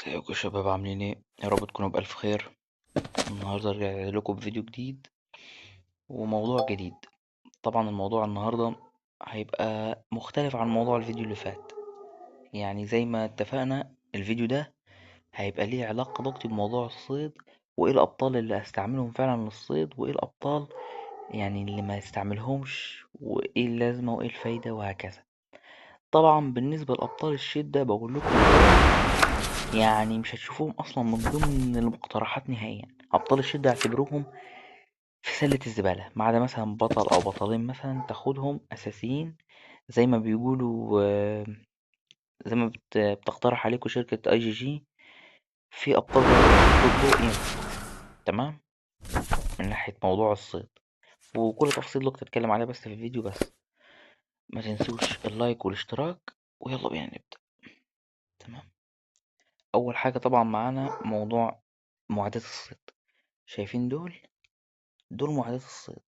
ازيكم يا شباب عاملين ايه؟ يا رب تكونوا بألف خير. النهاردة رجعت لكم بفيديو جديد وموضوع جديد. طبعا الموضوع النهاردة هيبقى مختلف عن موضوع الفيديو اللي فات. يعني زي ما اتفقنا الفيديو ده هيبقى ليه علاقة ضغطي بموضوع الصيد، وايه الأبطال اللي هستعملهم فعلا للصيد، وايه الأبطال يعني اللي ما استعملهمش، وايه اللازمة وايه الفايدة وهكذا. طبعا بالنسبة لأبطال الشدة بقول لكم يعني مش هتشوفوهم اصلا من ضمن المقترحات نهائيا. ابطال الشده اعتبروهم في سله الزباله، ما عدا مثلا بطل او بطلين مثلا تاخدهم اساسيين زي ما بيقولوا. زي ما بتقترح عليكم شركه اي جي جي، في ابطال ضده ينفع. تمام. من ناحيه موضوع الصيد وكل تفصيل اللي كنت اتكلم عليها بس في الفيديو بس. ما تنسوش اللايك والاشتراك ويلا بينا نبدا. تمام. اول حاجه طبعا معانا موضوع معدات الصيد. شايفين دول معدات الصيد.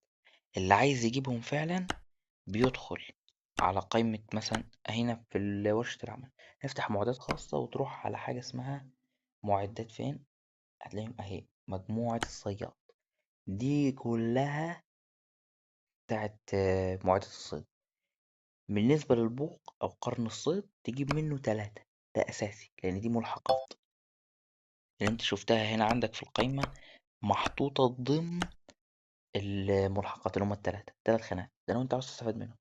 اللي عايز يجيبهم فعلا بيدخل على قائمة مثلا هنا في ورشة العمل، نفتح معدات خاصة وتروح على حاجة اسمها معدات. فين هتلاقيهم اهي؟ مجموعة الصياد. دي كلها بتاعت معدات الصيد. بالنسبة للبوق أو قرن الصيد تجيب منه 3. ده أساسي لأن دي ملحقات اللي انت شفتها هنا عندك في القائمة، محطوطة ضمن الملحقات اللي هما التلات خانات. ده لو انت عاوز تستفاد منهم.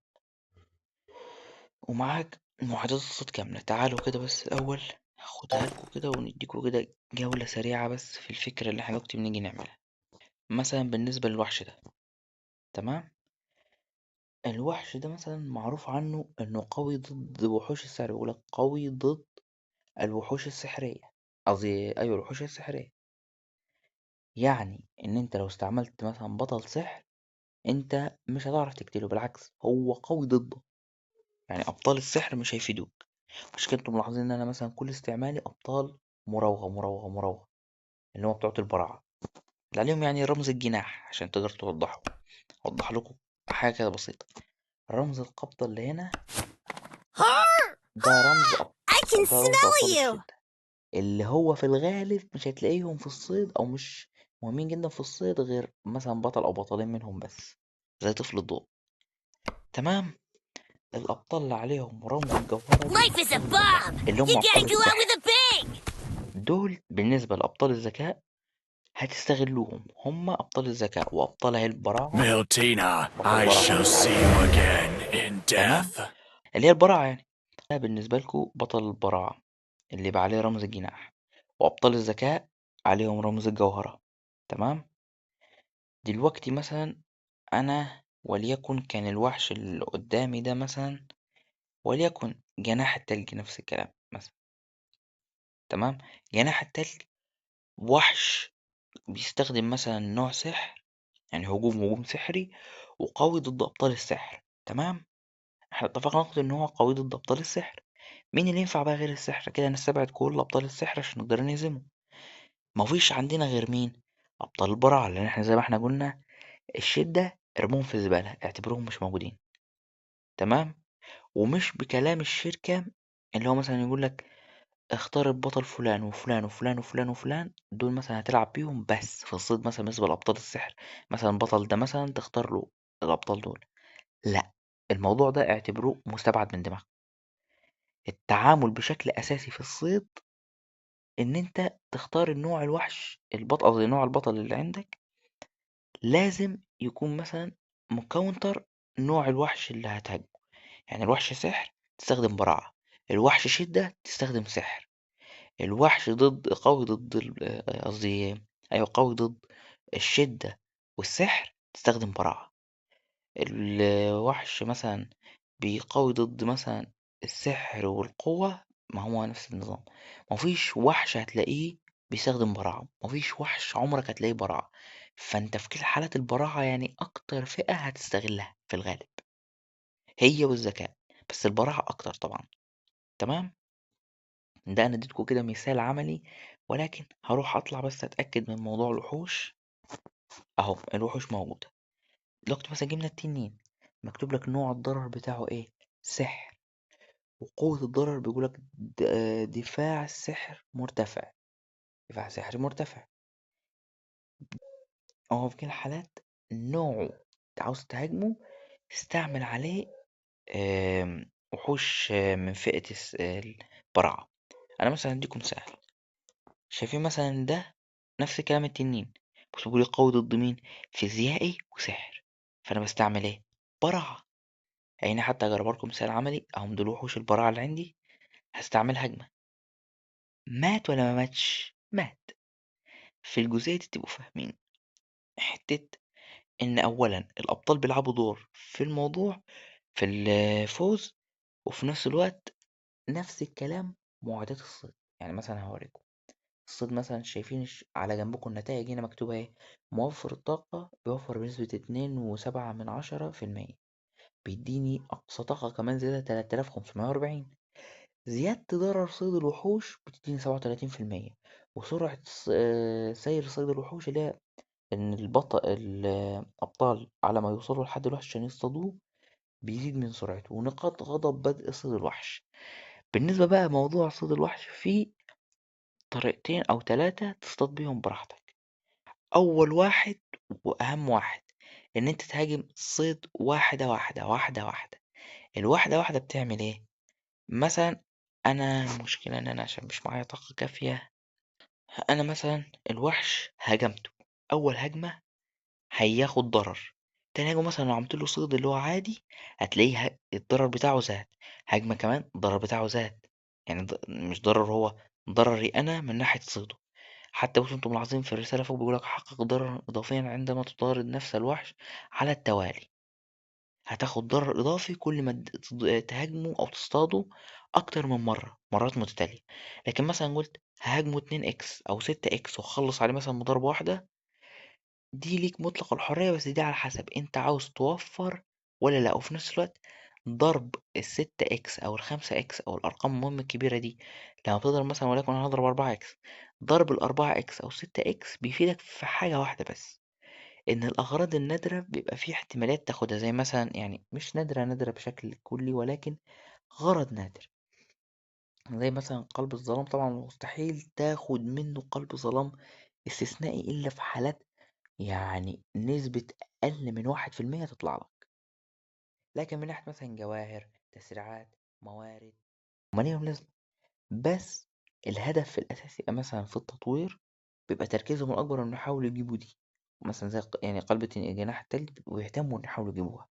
ومعاك معدات الصوت كاملة. تعالوا كده بس الأول هاخدها لكم كده ونديكوا كده جولة سريعة بس في الفكرة اللي احنا دلوقتي بنيجي نعملها. مثلا بالنسبة للوحش ده، تمام. الوحش ده مثلا معروف عنه انه قوي ضد وحوش السحر. بيقولك قوي ضد الوحوش السحرية، قصدي ايوه الوحوش السحرية. يعني ان انت لو استعملت مثلا بطل سحر انت مش هتعرف تقتله، بالعكس هو قوي ضده. يعني ابطال السحر مش هيفيدوك. مش كده؟ انتوا ملاحظين ان انا مثلا كل استعمالي ابطال مراوغه مراوغه مراوغه، اللي هو بتوع البراعه، اللي عليهم يعني رمز الجناح عشان تقدر توضحه. اوضح لكم حاجه كده بسيطه. رمز القبضه اللي هنا ده رمز I can ده رمز smell ابطال you! الشده، اللي هو في الغالب مش هتلاقيهم في الصيد او مش مهمين جدا في الصيد غير مثلا بطل او بطلين منهم بس، زي طفل الضوء. تمام. الابطال اللي عليهم رمز الجوهره دول Life is a ابطال الذكاء، bomb! اللي هم You ابطال gotta go out السحر. with a bang! دول بالنسبة لأبطال الذكاء هتستغلوهم. هم أبطال الذكاء وأبطال هي البراعة. Miltina, بطل I براعة shall اللي see عليه you رمز الجوهرة. again in تمام. death. اللي هي البراعة يعني. ده بالنسبة لكم بطل البراعة اللي يبقى عليه رمز الجناح، وأبطال الذكاء عليهم رمز الجوهرة. تمام. دلوقتي مثلا أنا وليكن كان الوحش اللي قدامي ده مثلا وليكن جناح التلج، نفس الكلام مثلا. تمام. جناح التلج وحش بيستخدم مثلا نوع سحر، يعني هجوم سحري وقوي ضد أبطال السحر. تمام. احنا اتفقنا ناخد ان هو قوي ضد أبطال السحر. مين اللي ينفع بقى غير السحر؟ كده نستبعد كل أبطال السحر عشان نقدر نهزمه. مفيش عندنا غير مين؟ أبطال البراعة، لأن احنا زي ما احنا قلنا الشدة ارموهم في الزبالة، اعتبروهم مش موجودين. تمام. ومش بكلام الشركة اللي هو مثلا يقول لك اختار البطل فلان وفلان وفلان وفلان وفلان، دول مثلا هتلعب بيهم بس في الصيد. مثلا بالنسبة لأبطال السحر، مثلا البطل ده مثلا تختار له الأبطال دول. لأ، الموضوع ده اعتبروه مستبعد من دماغك. التعامل بشكل أساسي في الصيد إن أنت تختار النوع الوحش البطل، قصدي نوع البطل اللي عندك لازم يكون مثلا مكونتر نوع الوحش اللي هتهاجمه. يعني الوحش سحر تستخدم براعة، الوحش شدة تستخدم سحر، الوحش قوي ضد قصدي أيوة قوي ضد الشدة والسحر تستخدم براعة. الوحش مثلا بيقوي ضد مثلا السحر والقوة، ما هو نفس النظام. مفيش وحش هتلاقيه بيستخدم براعة، مفيش وحش عمرك هتلاقيه براعة. فانت في كل حالات البراعة يعني اكتر فئة هتستغلها في الغالب هي والذكاء، بس البراعة اكتر طبعا. تمام. ده انا اديتكم كده مثال عملي، ولكن هروح اطلع بس اتاكد من موضوع الوحوش. اهو الوحوش موجودة. دلوقتي مثلا جبنا التنين، مكتوب لك نوع الضرر بتاعه ايه؟ سحر. وقوة الضرر بيقولك دفاع السحر مرتفع، دفاع سحري مرتفع. هو في كل الحالات نوعه انت عاوز تهاجمه تستعمل عليه وحوش من فئة البراعة. أنا مثلا أديكم مثال، شايفين مثلا ده نفس كلام التنين، بس بيقول قوي ضد مين؟ فيزيائي وسحر. فأنا بستعمل إيه؟ براعة. يعني حتى أجرب لكم مثال عملي، أهم دول وحوش البراعة اللي عندي، هستعمل هجمة. مات ولا ما ماتش؟ مات. في الجزئية دي تبقوا فاهمين حتة إن أولا الأبطال بيلعبوا دور في الموضوع في الفوز، وفي نفس الوقت نفس الكلام معدات الصيد. يعني مثلا هوريكم الصيد مثلا، شايفين على جنبكم النتائج هنا مكتوبة ايه؟ موفر الطاقة بيوفر بنسبة 2.7%، بيديني أقصى طاقة كمان زيادة 3540. زيادة ضرر صيد الوحوش بتديني 37%، وسرعة سير صيد الوحوش اللي هي إن الأبطال على ما يوصلوا لحد الوحش عشان يصطادوه بيزيد من سرعته. ونقاط غضب بدء صيد الوحش. بالنسبة بقى موضوع صيد الوحش، فيه طريقتين أو تلاتة تصطاد بيهم براحتك. أول واحد وأهم واحد إن أنت تهاجم صيد واحدة واحدة واحدة واحدة. الواحدة واحدة بتعمل إيه؟ مثلا أنا المشكلة إن أنا عشان مش معايا طاقة كافية، أنا مثلا الوحش هاجمته أول هجمة هياخد ضرر. تاني هجمة مثلا لو عملت له صيد اللي هو عادي، هتلاقيه الضرر بتاعه زاد. هجمة كمان الضرر بتاعه زاد. يعني مش ضرر هو، ضرري أنا من ناحية صيده. حتى بصوا انتم ملاحظين في الرسالة فوق بيقولك حقق ضررا إضافيا عندما تطارد نفس الوحش على التوالي. هتاخد ضرر إضافي كل ما تهاجمه أو تصطاده أكتر من مرات متتالية. لكن مثلا قلت ههاجمه 2 إكس أو 6 إكس وأخلص عليه مثلا بضربة واحدة، دي ليك مطلق الحرية، بس دي على حسب انت عاوز توفر ولا لا. وفي نفس الوقت ضرب ال6 إكس أو ال5 إكس أو الأرقام المهم الكبيرة دي، لما بتضرب مثلا وليكن أنا هضرب 4 إكس، ضرب ال4 إكس أو 6 إكس بيفيدك في حاجة واحدة بس، إن الأغراض النادرة بيبقى فيه احتمالات تاخدها، زي مثلا يعني مش نادرة نادرة بشكل كلي، ولكن غرض نادر. زي مثلا قلب الظلام، طبعا مستحيل تاخد منه قلب ظلام استثنائي إلا في حالات يعني نسبة أقل من 1% تطلع لك. لكن من ناحية مثلا جواهر، تسريعات، موارد، هما ليهم لازمة، بس الهدف الأساسي يبقى مثلا في التطوير بيبقى تركيزهم الأكبر إنه يحاولوا يجيبوا دي. مثلا زي يعني قلبة جناح التلج بيبقوا يهتموا إن يحاولوا يجيبوها،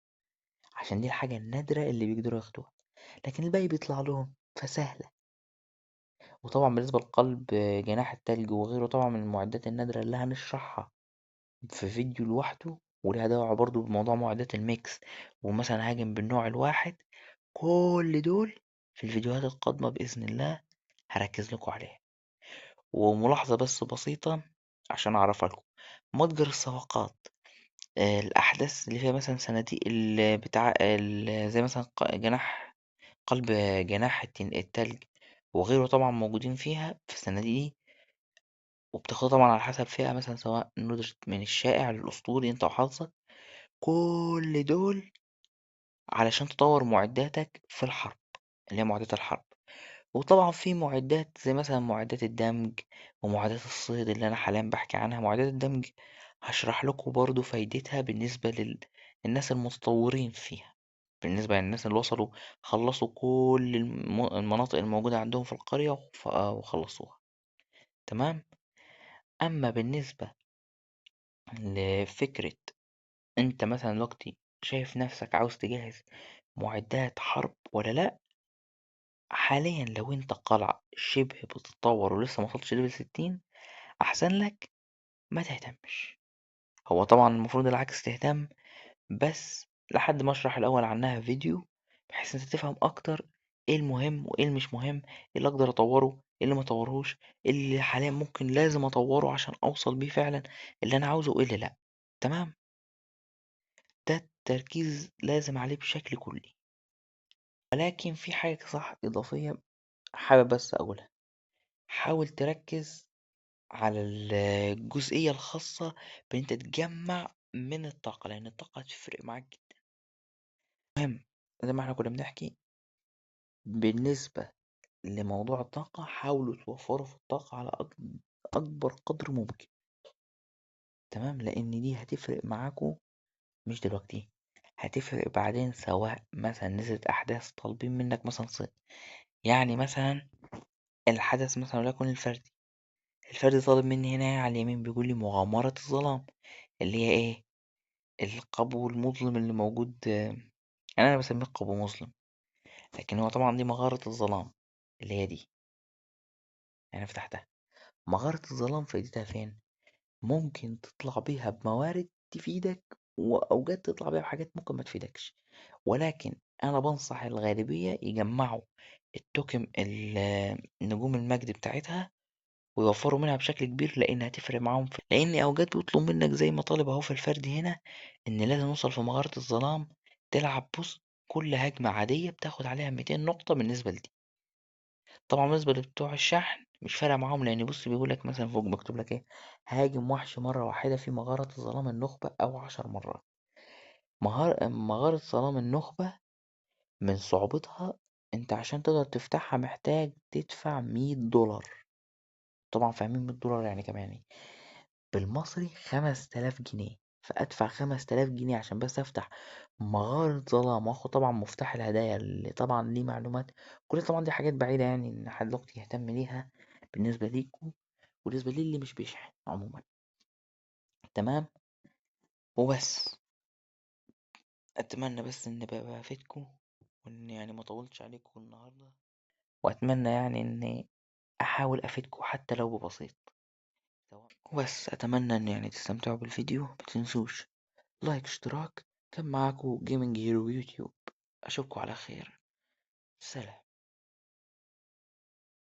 عشان دي الحاجة النادرة اللي بيقدروا ياخدوها. لكن الباقي بيطلع لهم فسهلة. وطبعا بالنسبة لقلب جناح التلج وغيره، طبعا من المعدات النادرة اللي هنشرحها في فيديو لوحده، وليها دعوة برضو بموضوع معدات الميكس، ومثلا هاجم بالنوع الواحد. كل دول في الفيديوهات القادمة بإذن الله هركز لكم عليها. وملاحظة بس بسيطة عشان أعرفها لكم، متجر الصفقات، الأحداث اللي فيها مثلا صناديق بتاع زي مثلا قلب جناح التلج وغيره، طبعا موجودين فيها في الصناديق دي. وبتاخدها طبعا على حسب فئة، مثلا سواء ندرة من الشائع للأسطوري انت وحظك. كل دول علشان تطور معداتك في الحرب، اللي هي معدات الحرب. وطبعا في معدات زي مثلا معدات الدمج ومعدات الصيد اللي انا حاليا بحكي عنها. معدات الدمج هشرح لكم برضو فايدتها بالنسبة للناس المتطورين فيها، بالنسبة للناس اللي وصلوا خلصوا كل المناطق الموجودة عندهم في القرية وخلصوها. تمام. أما بالنسبة لفكرة انت مثلا دلوقتي شايف نفسك عاوز تجهز معدات حرب ولا لأ، حاليا لو انت قلعة شبه بتتطور ولسه ما وصلتش ليفل 60، أحسن لك ما تهتمش. هو طبعا المفروض العكس، تهتم، بس لحد ما اشرح الأول عنها فيديو، بحيث انت تفهم أكتر ايه المهم وايه اللي مش مهم، ايه اللي اقدر اطوره ايه اللي ما اطورهوش، ايه اللي حاليا ممكن لازم اطوره عشان اوصل بيه فعلا اللي انا عاوزه وايه اللي لأ. تمام. ده التركيز لازم عليه بشكل كلي. ولكن في حاجة صح إضافية حابب بس أقولها، حاول تركز على الجزئية الخاصة بإن أنت تجمع من الطاقة، لأن الطاقة هتفرق معاك جدا. مهم، زي ما احنا كنا بنحكي، بالنسبة لموضوع الطاقة، حاولوا توفروا في الطاقة على أكبر قدر ممكن. تمام، لأن دي هتفرق معاكوا مش دلوقتي، هتفرق بعدين، سواء مثلا نزلت أحداث طالبين منك مثلا صيد. يعني مثلا الحدث مثلا وليكن الفردي طالب مني هنا على اليمين، بيقول لي مغامرة الظلام، اللي هي ايه؟ القبو المظلم اللي موجود. انا بسميه قبو مظلم، لكن هو طبعا دي مغارة الظلام اللي هي دي. انا فتحتها. مغارة الظلام فايدتها فين؟ ممكن تطلع بيها بموارد تفيدك، واوقات تطلع بيها بحاجات ممكن ما تفيدكش. ولكن انا بنصح الغالبية يجمعوا النجوم المجد بتاعتها، ويوفروا منها بشكل كبير، لان هتفرق معاهم لان اوقات بيطلب منك زي ما طالب اهو في الفرد هنا، ان لازم نوصل في مغارة الظلام تلعب بص، كل هجمة عادية بتاخد عليها 200 نقطة بالنسبة لدي. طبعا بالنسبة لبتوع الشحن مش فارقة معاهم، لان بص بيقول لك مثلا فوق مكتوب لك ايه: هاجم وحش مرة واحدة في مغارة الظلام النخبة او 10 مرات. مغارة ظلام النخبة من صعوبتها، انت عشان تقدر تفتحها محتاج تدفع 100 دولار. طبعا فاهمين 100 دولار يعني كمان ايه؟ بالمصري 5000 جنيه. فأدفع 5000 جنيه عشان بس أفتح مغارة ظلام، وآخد طبعا مفتاح الهدايا اللي طبعا ليه معلومات. كل طبعا دي حاجات بعيدة يعني إن حد دلوقتي يهتم ليها بالنسبة ليكوا، وبالنسبة لي اللي مش بيشحن عموما. تمام. وبس، أتمنى بس إن بقى أفيدكوا، وإن يعني ما طولتش عليكم النهاردة، وأتمنى يعني إن أحاول أفيدكوا حتى لو ببسيط. وبس أتمنى إن يعني تستمتعوا بالفيديو، متنسوش لايك، اشتراك. كان معاكو جيمنج هيرو يوتيوب. أشوفكوا على خير. سلام.